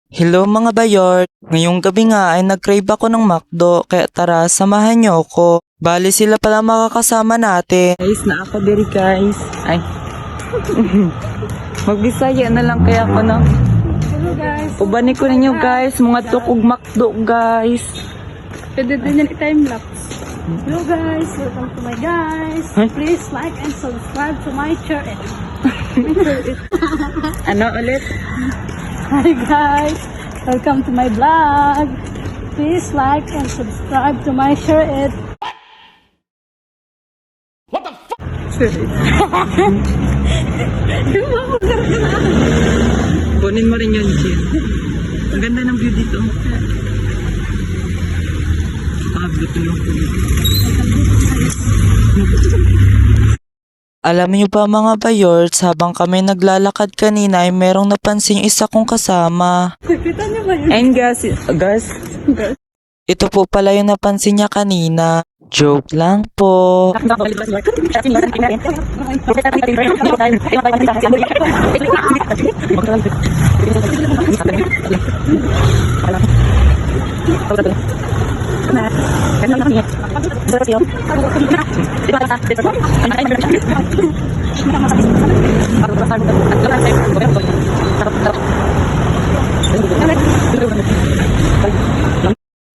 Hello mga bayort! Ngayong gabi nga ay nag-crave ako ng McDo, kaya tara samahan niyo ako. Bali sila pala makakasama natin. Guys, na ako diri guys. Ay. Magbisaya na lang kaya ako no. Hello guys. Ubani ko ninyo guys, mga tukog McDo guys. Pwede din yan i-time-lapse. Hello guys, welcome to my guys. Huh? Please like and subscribe to my channel. Ano ulit? Hi guys, welcome to my vlog. Please like and subscribe to my channel. Kunin mo rin yun, Jen. Ang ganda ng view dito. Dito lang po. Alam niyo ba mga bayorts, habang kami naglalakad kanina ay merong napansin yung isa kong kasama. Kita niyo ba yun? And guys, ito po pala yung napansin niya kanina. Joke lang po.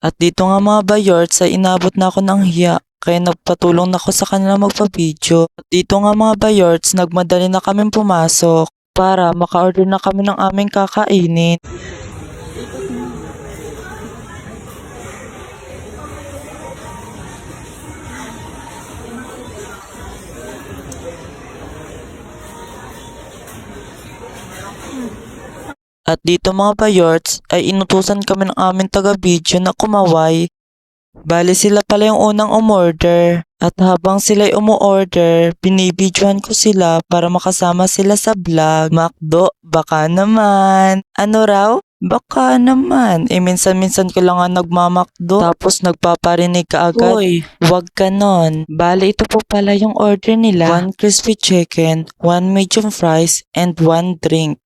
At dito nga mga bayorts ay inabot na ako ng hiya, kaya nagpatulong na ako sa kanila magpa-video. At dito nga mga bayorts, nagmadali na kami pumasok para maka-order na kami ng aming kakainin. At dito mga bayorts ay inutusan kami ng aming taga-video na kumaway. Bali sila pala yung unang umorder. At habang sila'y umu-order, binibidyohan ko sila para makasama sila sa vlog. McDo, baka naman. Ano raw? Baka naman. Minsan-minsan ko lang nga nagmamakdo. Tapos nagpaparinig ka agad. Uy, wag ka nun. Bali ito po pala yung order nila. 1 crispy chicken, 1 medium fries, and 1 drink.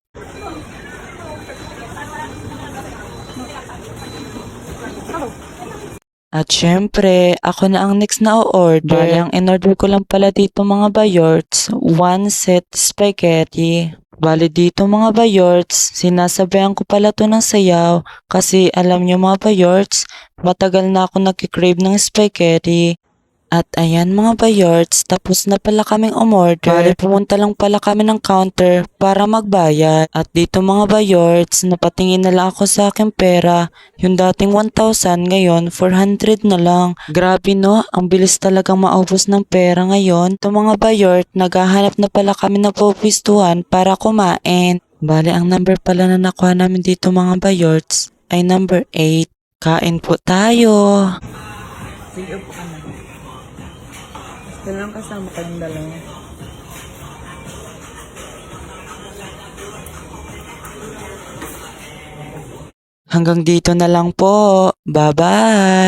At syempre, ako na ang next na o-order. Bali, ang in-order ko lang pala dito mga bayorts, 1 set spaghetti. Bali dito mga bayorts, sinasabayan ko pala to ng sayaw kasi alam nyo mga bayorts, matagal na ako nagkikrave ng spaghetti. At ayan mga bayorts, tapos na pala kaming umorder. Bali pumunta lang pala kami ng counter para magbayad. At dito mga bayorts, napatingin na lang ako sa aking pera. Yung dating 1,000 ngayon, 400 na lang. Grabe no, ang bilis talagang maubos ng pera ngayon. Ito mga bayort, naghahanap na pala kami ng pupistuhan para kumain. Bali ang number pala na nakuha namin dito mga bayorts ay number 8. Kain po tayo. Sige po ka na. Kailangan kasama kayong dalawa. Hanggang dito na lang po. Bye-bye!